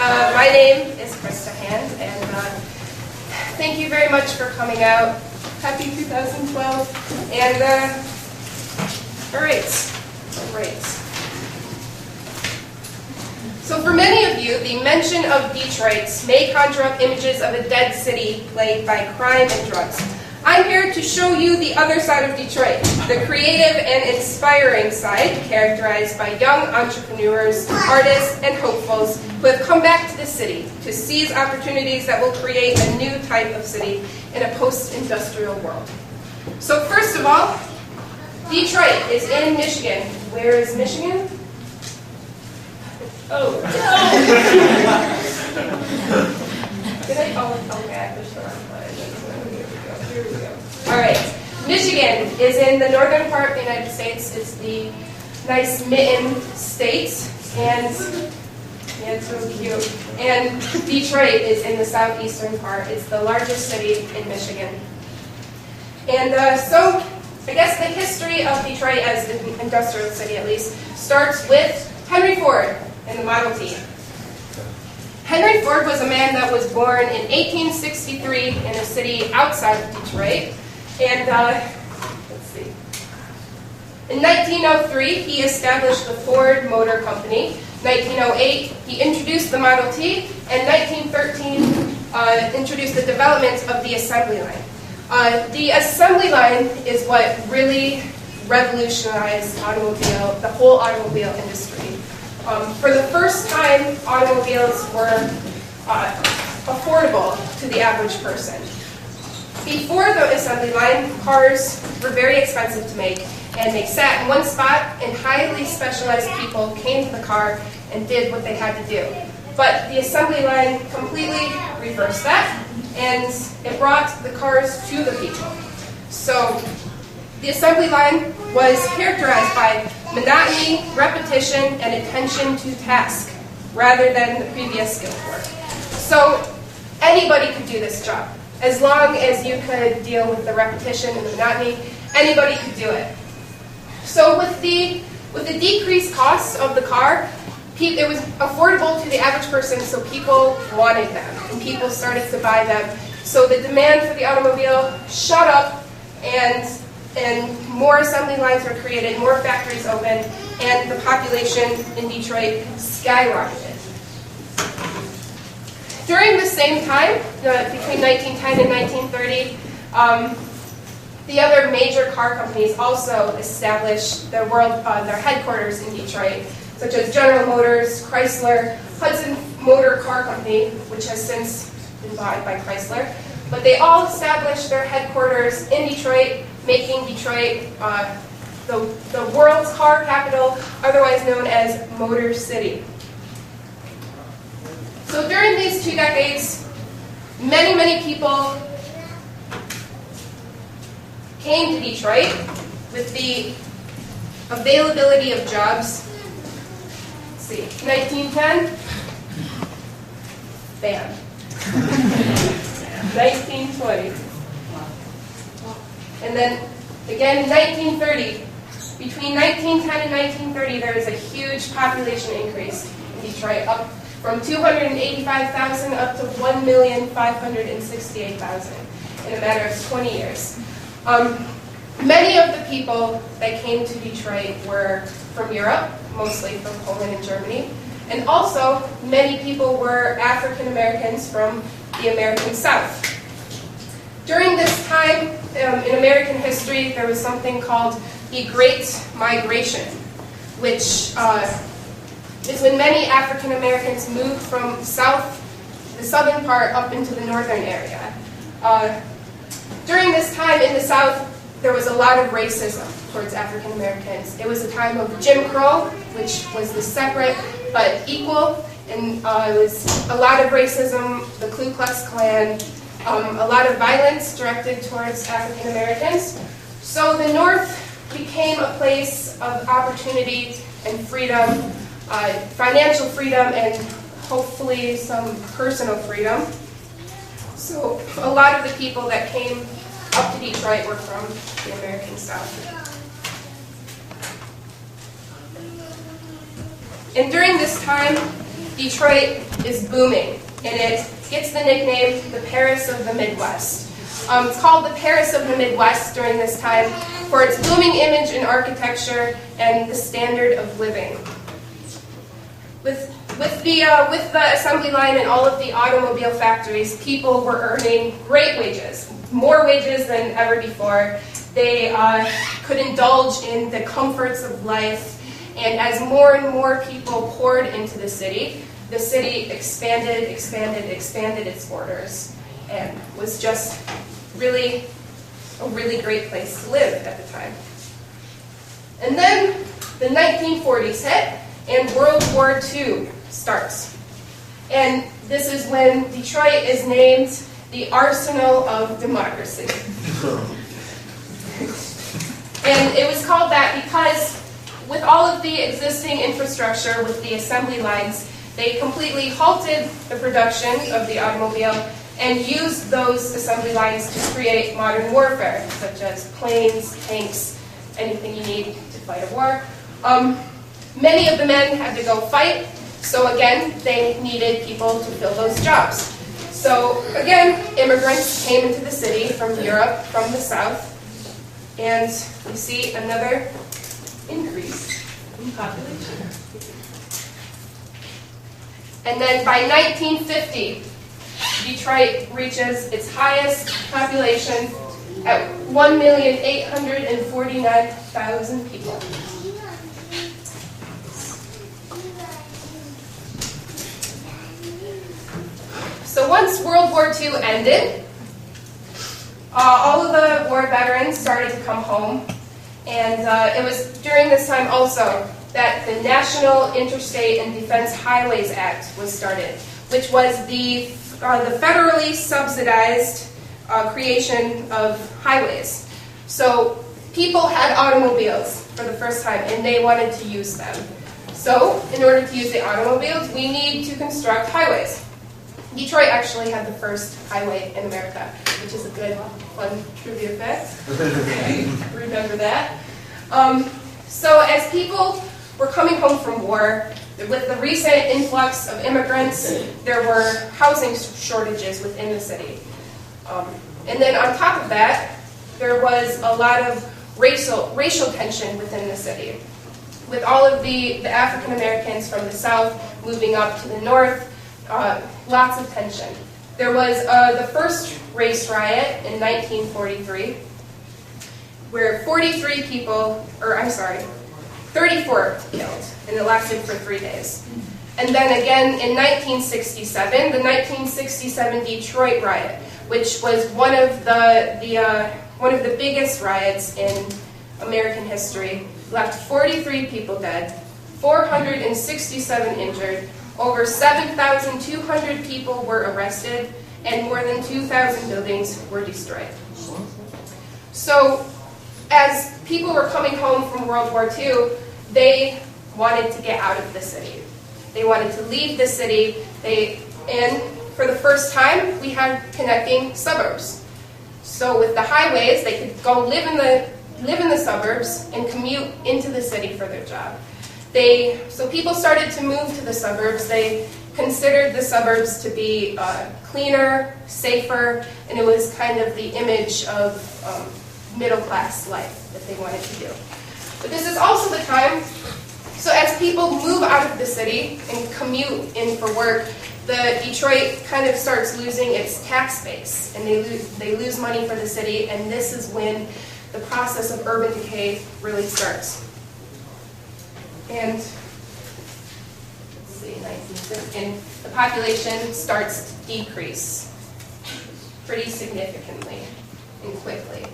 My name is Krysta and thank you very much for coming out. Happy 2012. And all right. So for many of you, the mention of Detroit may conjure up images of a dead city plagued by crime and drugs. I'm here to show you the other side of Detroit, the creative and inspiring side, characterized by young entrepreneurs, artists, and hopefuls who have come back to the city to seize opportunities that will create a new type of city in a post-industrial world. So first of all, Detroit is in Michigan. Where is Michigan? Oh, okay, I pushed the wrong button. Here we go. All right. Michigan is in the northern part of the United States. It's the nice mitten state, and yeah, it's really cute. And Detroit is in the southeastern part. It's the largest city in Michigan. And so, I guess the history of Detroit as an industrial city, at least, starts with Henry Ford and the Model T. Henry Ford was a man that was born in 1863 in a city outside of Detroit. And let's see. In 1903, he established the Ford Motor Company. 1908, he introduced the Model T. And 1913, introduced the development of the assembly line. The assembly line is what really revolutionized the whole automobile industry. For the first time, automobiles were affordable to the average person. Before the assembly line, cars were very expensive to make, and they sat in one spot, and highly specialized people came to the car and did what they had to do. But the assembly line completely reversed that, and it brought the cars to the people. So the assembly line was characterized by monotony, repetition, and attention to task, rather than the previous skilled work. So anybody could do this job. As long as you could deal with the repetition and the monotony, anybody could do it. So with the decreased costs of the car, it was affordable to the average person, so people wanted them, and people started to buy them. So the demand for the automobile shot up, and more assembly lines were created, more factories opened, and the population in Detroit skyrocketed. During the same time, between 1910 and 1930, the other major car companies also established their headquarters in Detroit, such as General Motors, Chrysler, Hudson Motor Car Company, which has since been bought by Chrysler. But they all established their headquarters in Detroit, making Detroit the world's car capital, otherwise known as Motor City. So during these 2 decades, many people came to Detroit with the availability of jobs. Let's see, 1910, bam. 1920. And then again, 1930. Between 1910 and 1930, there was a huge population increase in Detroit, up from 285,000 up to 1,568,000 in a matter of 20 years. Many of the people that came to Detroit were from Europe, mostly from Poland and Germany, and also many people were African Americans from the American South. During this time in American history, there was something called the Great Migration, which is when many African Americans moved from the southern part up into the northern area. During this time in the South, there was a lot of racism towards African Americans. It was a time of Jim Crow, which was the separate but equal, and it was a lot of racism, the Ku Klux Klan, a lot of violence directed towards African Americans. So the North became a place of opportunity and freedom, financial freedom, and hopefully some personal freedom. So a lot of the people that came up to Detroit were from the American South. And during this time, Detroit is booming, and it gets the nickname the Paris of the Midwest. It's called the Paris of the Midwest during this time for its booming image in architecture and the standard of living. With the assembly line and all of the automobile factories, people were earning great wages, more wages than ever before. They could indulge in the comforts of life, and as more and more people poured into the city expanded its borders, and was just really a really great place to live at the time. And then the 1940s hit, and World War II starts. And this is when Detroit is named the Arsenal of Democracy. And it was called that because with all of the existing infrastructure, with the assembly lines, they completely halted the production of the automobile and used those assembly lines to create modern warfare, such as planes, tanks, anything you need to fight a war. Many of the men had to go fight, so again, they needed people to fill those jobs. So again, immigrants came into the city from Europe, from the South, and we see another increase in population. And then by 1950, Detroit reaches its highest population at 1,849,000 people. So once World War II ended, all of the war veterans started to come home, and it was during this time also that the National Interstate and Defense Highways Act was started, which was the federally subsidized creation of highways. So people had automobiles for the first time, and they wanted to use them. So in order to use the automobiles, we need to construct highways. Detroit actually had the first highway in America, which is a good, fun trivia fact. Remember that. So as people were coming home from war, with the recent influx of immigrants, there were housing shortages within the city. And then on top of that, there was a lot of racial tension within the city. With all of the African Americans from the South moving up to the North, lots of tension. There was the first race riot in 1943, where 34 killed, and it lasted for 3 days. And then again in 1967, the 1967 Detroit riot, which was one of the biggest riots in American history, left 43 people dead, 467 injured, over 7,200 people were arrested, and more than 2,000 buildings were destroyed. So, as people were coming home from World War II, they wanted to get out of the city. They wanted to leave the city, and for the first time, we had connecting suburbs. So with the highways, they could go live in the suburbs and commute into the city for their job. So people started to move to the suburbs. They considered the suburbs to be cleaner, safer, and it was kind of the image of middle-class life that they wanted to do. But this is also the time, so as people move out of the city and commute in for work, the Detroit kind of starts losing its tax base, and they lose money for the city, and this is when the process of urban decay really starts. And let's see, 1950, the population starts to decrease pretty significantly and quickly.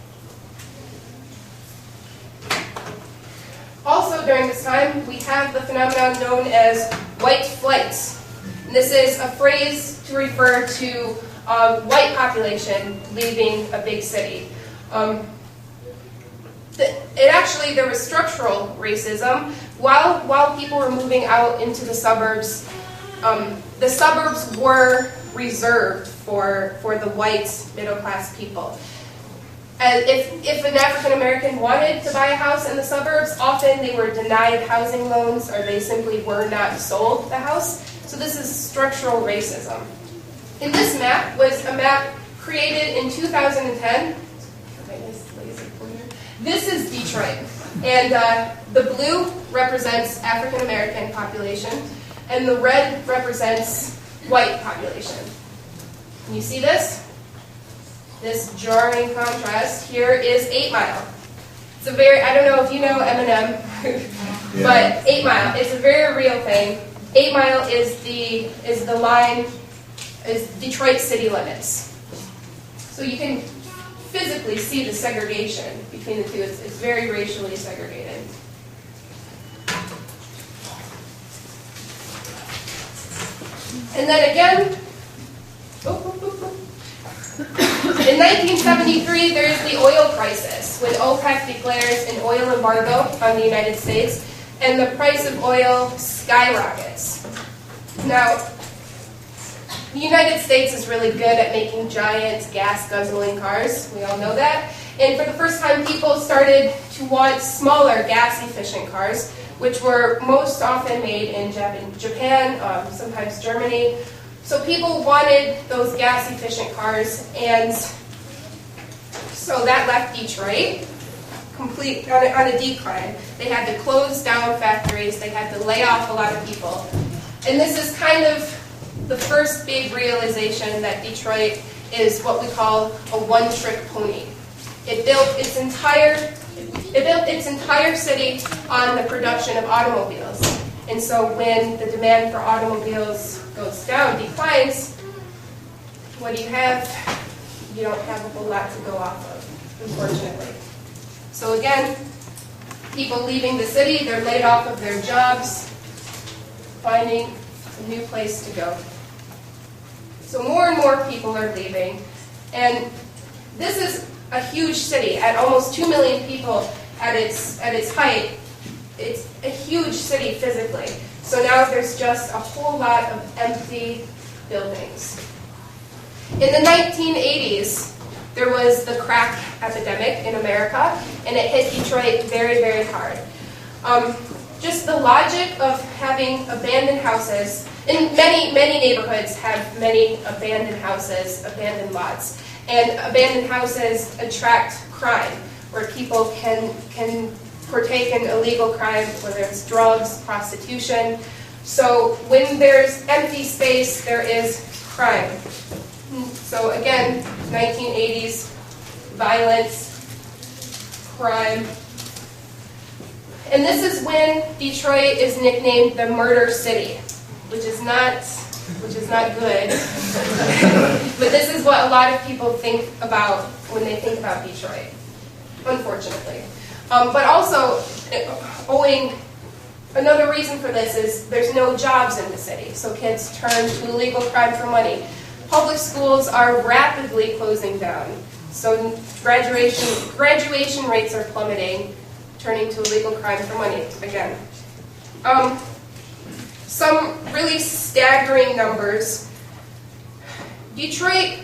Also during this time, we have the phenomenon known as white flight. And this is a phrase to refer to a white population leaving a big city. There was structural racism. While people were moving out into the suburbs were reserved for the white middle-class people. If an African American wanted to buy a house in the suburbs, often they were denied housing loans, or they simply were not sold the house. So this is structural racism. And this map was a map created in 2010. This is Detroit. And the blue represents African American population, and the red represents white population. Can you see this? This jarring contrast here is 8 Mile. It's a very, I don't know if you know Eminem, but 8 Mile, it's a very real thing. 8 Mile is the line, is Detroit city limits. So you can physically see the segregation between the two. It's very racially segregated. And then again, in 1973, there is the oil crisis, when OPEC declares an oil embargo on the United States, and the price of oil skyrockets. Now, the United States is really good at making giant gas-guzzling cars. We all know that. And for the first time, people started to want smaller, gas-efficient cars, which were most often made in Japan, sometimes Germany. So people wanted those gas-efficient cars, and so that left Detroit complete on a decline. They had to close down factories. They had to lay off a lot of people. And this is kind of the first big realization that Detroit is what we call a one-trick pony. It built its entire city on the production of automobiles. And so when the demand for automobiles goes down, declines, what do you have? You don't have a whole lot to go off of, unfortunately. So again, people leaving the city, they're laid off of their jobs, finding a new place to go. So more and more people are leaving. And this is a huge city at almost 2 million people at its height. It's a huge city physically. So now there's just a whole lot of empty buildings. In the 1980s, there was the crack epidemic in America, and it hit Detroit very, very hard. Just the logic of having abandoned houses, and many neighborhoods have many abandoned houses, abandoned lots. And abandoned houses attract crime, where people can partake in illegal crime, whether it's drugs, prostitution. So when there's empty space, there is crime. So again, 1980s, violence, crime. And this is when Detroit is nicknamed the Murder City, which is not good. But this is what a lot of people think about when they think about Detroit, unfortunately. But also, another reason for this is there's no jobs in the city, so kids turn to illegal crime for money. Public schools are rapidly closing down, so graduation rates are plummeting, turning to illegal crime for money again. Some really staggering numbers. Detroit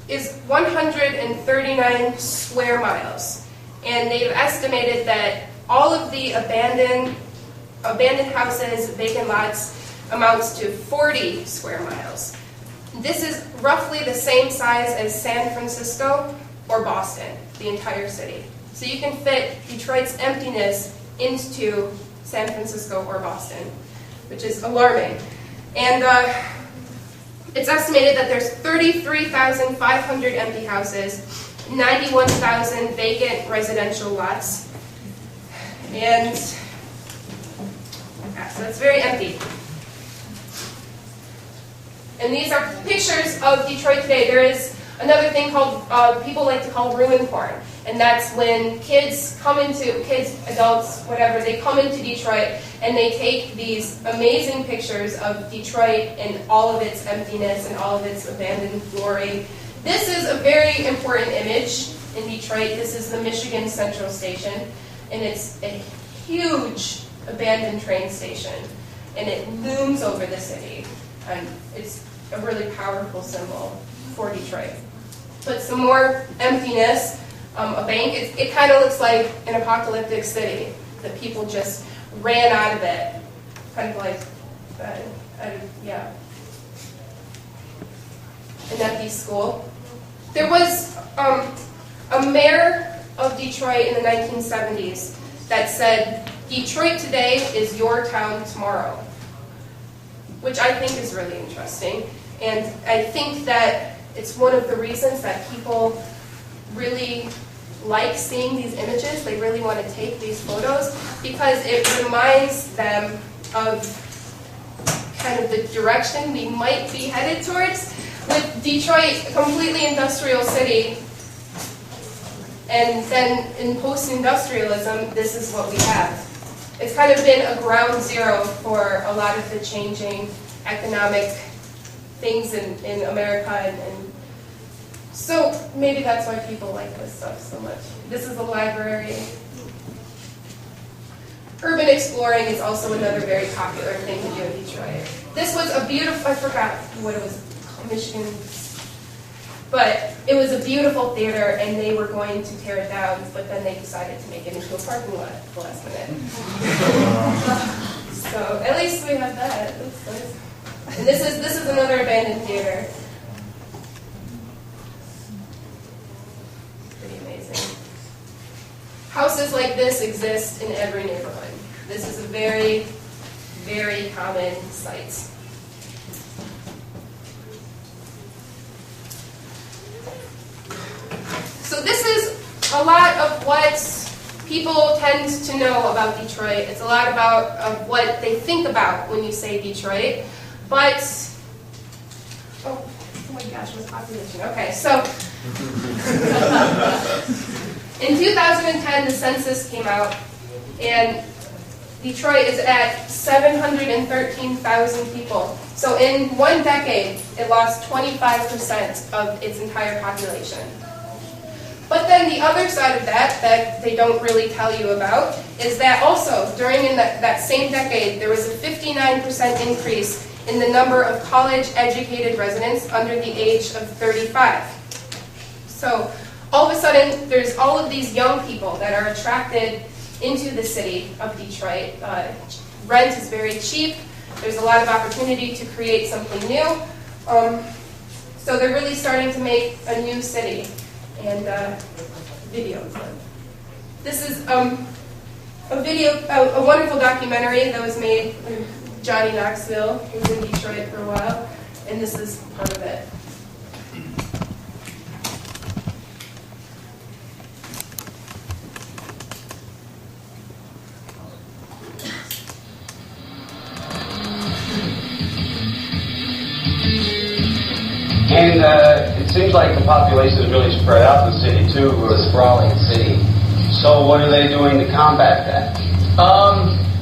is 139 square miles, and they've estimated that all of the abandoned houses, vacant lots, amounts to 40 square miles. This is roughly the same size as San Francisco or Boston, the entire city. So you can fit Detroit's emptiness into San Francisco or Boston, which is alarming. And it's estimated that there's 33,500 empty houses, 91,000 vacant residential lots, and so it's very empty. And these are pictures of Detroit today. There is another thing called, people like to call ruin porn. And that's when kids, adults, whatever, they come into Detroit and they take these amazing pictures of Detroit and all of its emptiness and all of its abandoned glory. This is a very important image in Detroit. This is the Michigan Central Station, and it's a huge abandoned train station, and it looms over the city, and it's a really powerful symbol for Detroit. But some more emptiness. A bank, it kind of looks like an apocalyptic city, that people just ran out of it. Kind of like, an empty school. There was a mayor of Detroit in the 1970s that said, "Detroit today is your town tomorrow," which I think is really interesting. And I think that it's one of the reasons that people really like seeing these images. They really want to take these photos because it reminds them of kind of the direction we might be headed towards. With Detroit, a completely industrial city, and then in post-industrialism, this is what we have. It's kind of been a ground zero for a lot of the changing economic things in America, and so maybe that's why people like this stuff so much. This is a library. Urban exploring is also another very popular thing to do in Detroit. This was a beautiful, I forgot what it was, Michigan, but it was a beautiful theater and they were going to tear it down, but then they decided to make it into a parking lot at the last minute. So at least we have that. That's nice. And this is another abandoned theater. Pretty amazing. Houses like this exist in every neighborhood. This is a very, very common sight. So this is a lot of what people tend to know about Detroit. It's a lot of what they think about when you say Detroit. But, oh my gosh, what's population? Okay, so in 2010, the census came out, and Detroit is at 713,000 people. So in one decade, it lost 25% of its entire population. But then the other side of that they don't really tell you about, is that also during that same decade, there was a 59% increase in the number of college-educated residents under the age of 35. So all of a sudden, there's all of these young people that are attracted into the city of Detroit. Rent is very cheap. There's a lot of opportunity to create something new. So they're really starting to make a new city. And video. This is a wonderful documentary that was made in Johnny Knoxville, who was in Detroit for a while, and this is part of it. And it seems like the population is really spread out in the city too. We're a sprawling city. So what are they doing to combat that?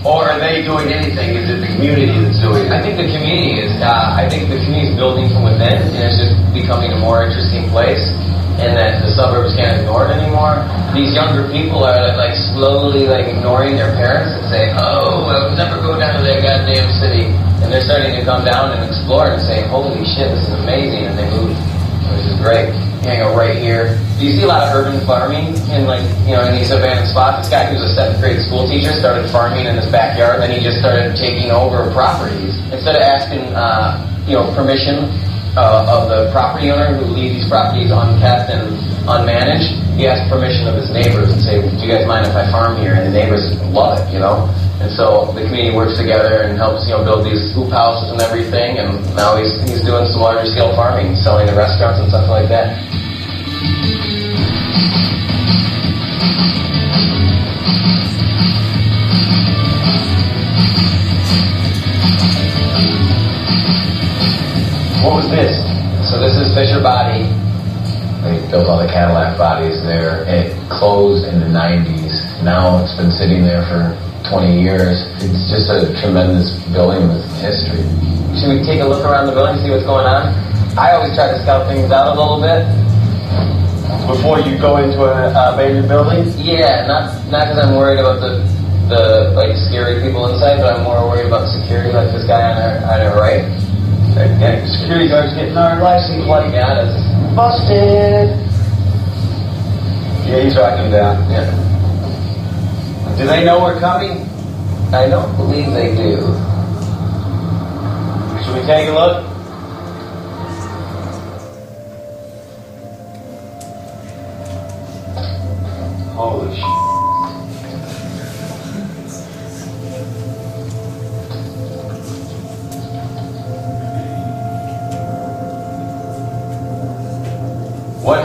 Or are they doing anything? Is it the community that's doing it? I think the community is. I think the community is building from within, and it's just becoming a more interesting place. And that the suburbs can't ignore it anymore. These younger people are slowly ignoring their parents and saying, "Oh, I would never go down to that goddamn city." And they're starting to come down and explore and say, "Holy shit, this is amazing!" And they move, which is great. Hang out right here. Do you see a lot of urban farming in in these abandoned spots? This guy who's a 7th grade school teacher started farming in his backyard. Then he just started taking over properties instead of asking permission of the property owner who leaves these properties unkept and unmanaged. He asked permission of his neighbors and say, "Do you guys mind if I farm here?" And the neighbors love it, And so the community works together and helps, build these hoop houses and everything. And now he's doing some larger scale farming, selling to restaurants and stuff like that. What was this? So this is Fisher Body. They built all the Cadillac bodies there. It closed in the 90s. Now it's been sitting there for 20 years. It's just a tremendous building with history. Should we take a look around the building, see what's going on? I always try to scout things out a little bit. Before you go into an abandoned building? Yeah, not because I'm worried about the scary people inside, but I'm more worried about security, like this guy on our right. Yeah, security guards getting our license plate. Got us. Busted! Yeah, he's tracking down. Yeah. Do they know we're coming? I don't believe they do. Should we take a look?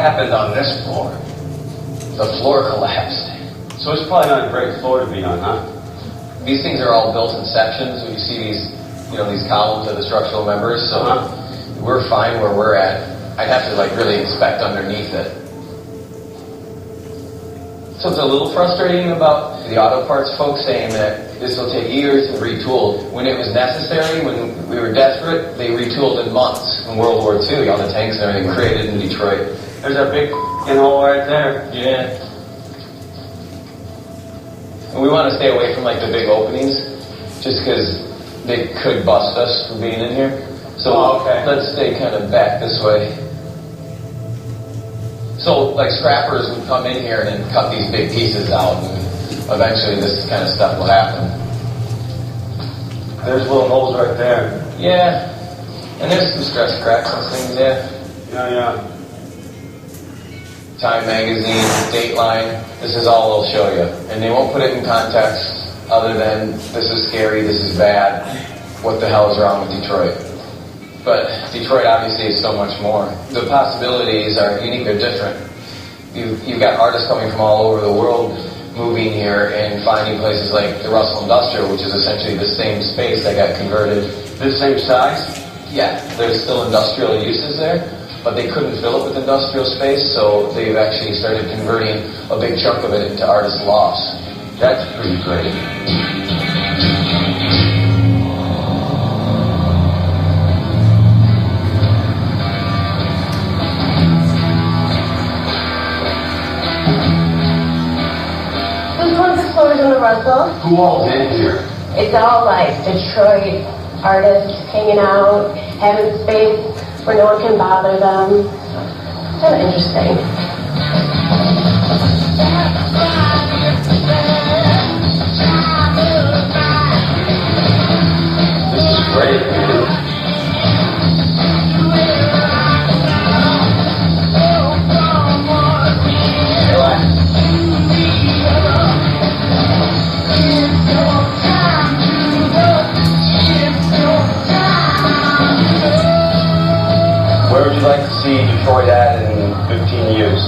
happened on this floor? The floor collapsed. So it's probably not a great floor to be on, huh? These things are all built in sections. When you see these, these columns of the structural members, so we're fine where we're at. I'd have to really inspect underneath it. So it's a little frustrating about the auto parts folks saying that this will take years to retool. When it was necessary, when we were desperate, they retooled in months. In World War II, all the tanks and everything created in Detroit. There's a big hole right there. Yeah. And we want to stay away from the big openings, just because they could bust us for being in here. So let's stay kind of back this way. So scrappers would come in here and cut these big pieces out, and eventually this kind of stuff will happen. There's little holes right there. Yeah. And there's some stress cracks and things, yeah. Yeah. Time magazine, Dateline, this is all they'll show you. And they won't put it in context other than this is scary, this is bad, what the hell is wrong with Detroit? But Detroit obviously is so much more. The possibilities are unique, they're different. You've got artists coming from all over the world moving here and finding places like the Russell Industrial, which is essentially the same space that got converted. The same size? Yeah, there's still industrial uses there, but they couldn't fill it with industrial space, so they've actually started converting a big chunk of it into artist lofts. That's pretty great. Russell. Who all's in here? It's all Detroit artists hanging out, having space where no one can bother them. Kind of interesting. This is great, man. Where would you like to see Detroit at in 15 years?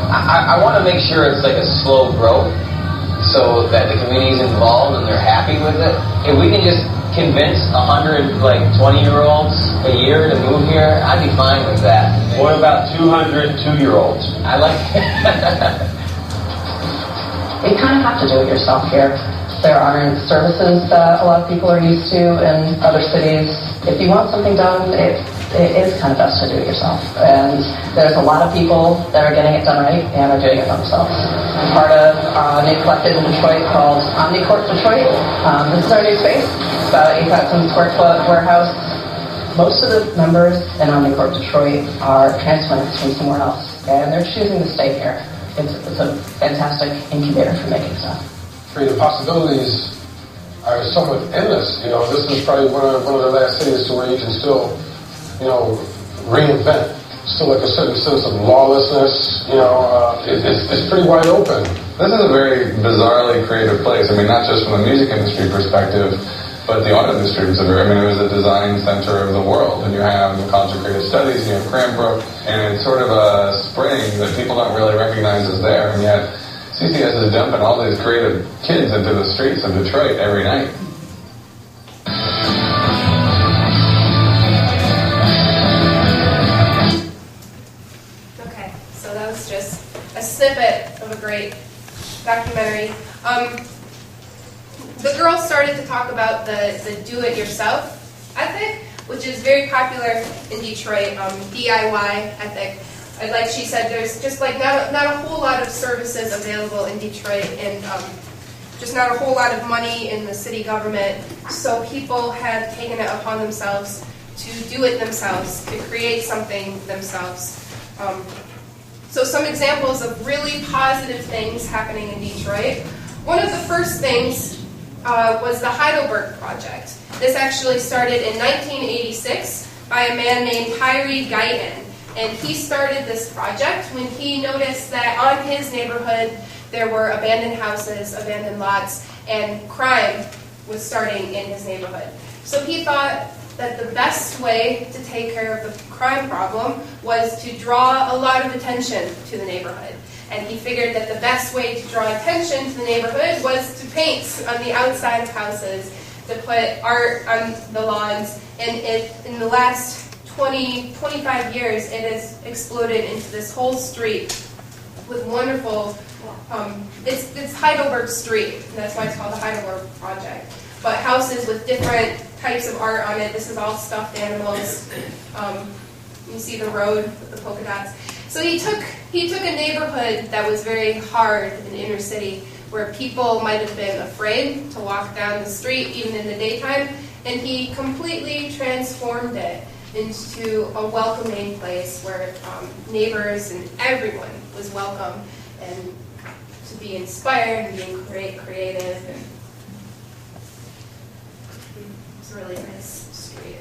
I want to make sure it's a slow growth so that the community's involved and they're happy with it. If we can just convince 100 20-year-olds a year to move here, I'd be fine with that. What about 200 2-year-olds? I like You kind of have to do it yourself here. There aren't services that a lot of people are used to in other cities. If you want something done, it is kind of best to do it yourself. And there's a lot of people that are getting it done right and are doing it themselves. I'm part of a new collective in Detroit called Omnicorp Detroit. This is our new space. It's about 8,000 square foot warehouse. Most of the members in Omnicorp Detroit are transplants from somewhere else, and they're choosing to stay here. It's a fantastic incubator for making stuff. The possibilities are somewhat endless. This is probably one of the last cities to where you can still, reinvent. Still a certain sense of lawlessness. It's pretty wide open. This is a very bizarrely creative place. I mean, not just from the music industry perspective, but the art industry was it was a design center of the world. And you have the College of Creative Studies, you have Cranbrook, and it's sort of a spring that people don't really recognize is there. And yet, CCS is dumping all these creative kids into the streets of Detroit every night. Okay, so that was just a snippet of a great documentary. The girls started to talk about the do-it-yourself ethic, which is very popular in Detroit, DIY ethic. Like she said, there's just not a whole lot of services available in Detroit, and just not a whole lot of money in the city government. So people have taken it upon themselves to do it themselves, to create something themselves. So some examples of really positive things happening in Detroit. One of the first things was the Heidelberg Project. This actually started in 1986 by a man named Tyree Guyton. And he started this project when he noticed that on his neighborhood there were abandoned houses, abandoned lots, and crime was starting in his neighborhood. So he thought, that the best way to take care of the crime problem was to draw a lot of attention to the neighborhood. And he figured that the best way to draw attention to the neighborhood was to paint on the outside of houses, to put art on the lawns, and in the last 25 years, it has exploded into this whole street with wonderful, it's Heidelberg Street, and that's why it's called the Heidelberg Project. But houses with different types of art on it. This is all stuffed animals. You see the road with the polka dots. So he took a neighborhood that was very hard in the inner city, where people might have been afraid to walk down the street even in the daytime, and he completely transformed it into a welcoming place where neighbors and everyone was welcome and to be inspired and being creative. And it's a really nice street.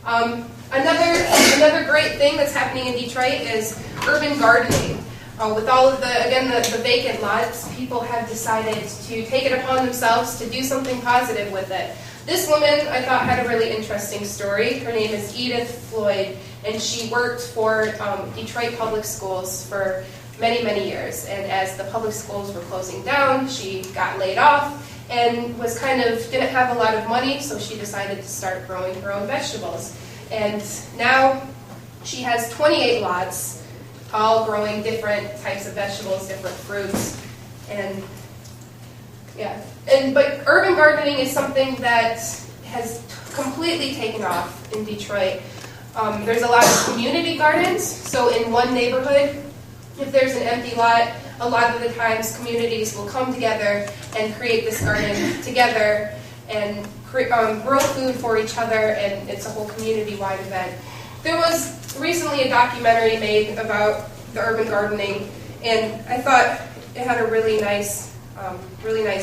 Another great thing that's happening in Detroit is urban gardening. With all of the vacant lots, people have decided to take it upon themselves to do something positive with it. This woman, I thought, had a really interesting story. Her name is Edith Floyd, and she worked for Detroit Public Schools for many, many years. And as the public schools were closing down, she got laid off and was didn't have a lot of money, so she decided to start growing her own vegetables. And now she has 28 lots, all growing different types of vegetables, different fruits, and yeah. But urban gardening is something that has completely taken off in Detroit. There's a lot of community gardens, so in one neighborhood, if there's an empty lot, a lot of the times communities will come together and create this garden together and grow food for each other, and it's a whole community-wide event. There was recently a documentary made about the urban gardening, and I thought it had a really nice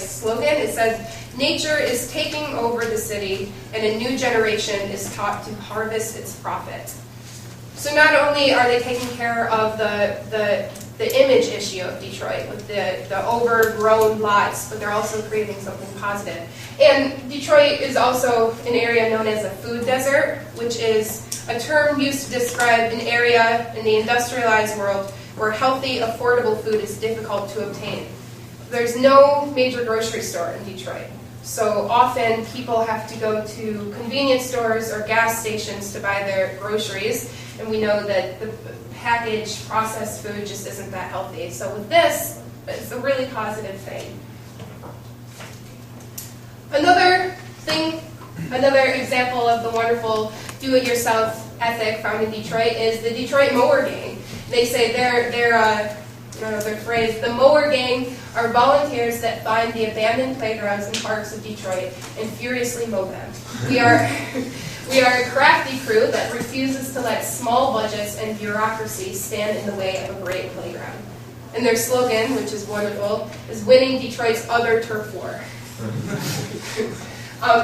slogan. It said, "Nature is taking over the city, and a new generation is taught to harvest its profit." So not only are they taking care of the image issue of Detroit with the overgrown lots, but they're also creating something positive. And Detroit is also an area known as a food desert, which is a term used to describe an area in the industrialized world where healthy, affordable food is difficult to obtain. There's no major grocery store in Detroit, so often people have to go to convenience stores or gas stations to buy their groceries, and we know that the packaged, processed food just isn't that healthy. So with this, it's a really positive thing. Another example of the wonderful do-it-yourself ethic found in Detroit is the Detroit Mower Gang. They say their phrase, the Mower Gang are volunteers that find the abandoned playgrounds and parks of Detroit and furiously mow them. We are a crafty crew that refuses to let small budgets and bureaucracy stand in the way of a great playground. And their slogan, which is wonderful, is winning Detroit's other turf war.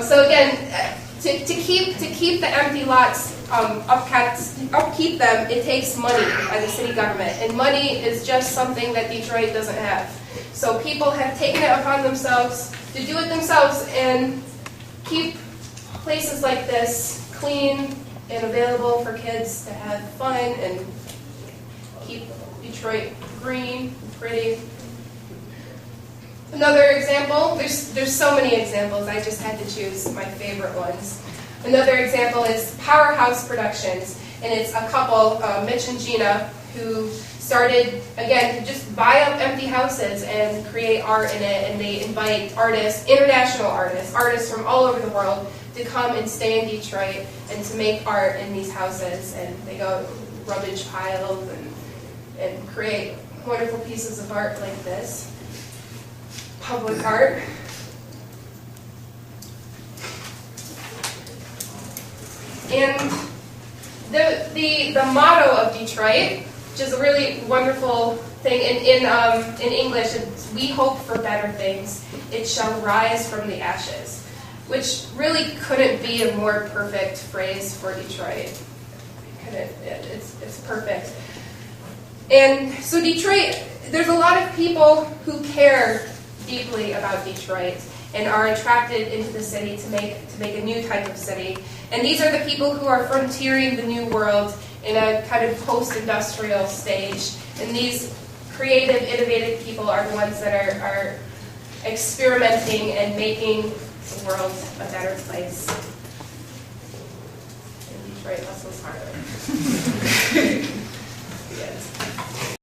So again, to keep the empty lots upkeep them, it takes money by the city government, and money is just something that Detroit doesn't have. So people have taken it upon themselves to do it themselves and keep places like this clean and available for kids to have fun and keep Detroit green and pretty. Another example, there's so many examples, I just had to choose my favorite ones. Another example is Powerhouse Productions, and it's a couple, Mitch and Gina, who started, again, to just buy up empty houses and create art in it, and they invite artists, international artists from all over the world to come and stay in Detroit and to make art in these houses, and they go rubbish piles and create wonderful pieces of art like this. Public art. And the motto of Detroit, which is a really wonderful thing in English, it's "We hope for better things. It shall rise from the ashes," which really couldn't be a more perfect phrase for Detroit. It's perfect. And so Detroit, there's a lot of people who care deeply about Detroit, and are attracted into the city to make a new type of city. And these are the people who are frontiering the new world in a kind of post-industrial stage. And these creative, innovative people are the ones that are experimenting and making the world a better place. In Detroit, hustle's harder. Yes.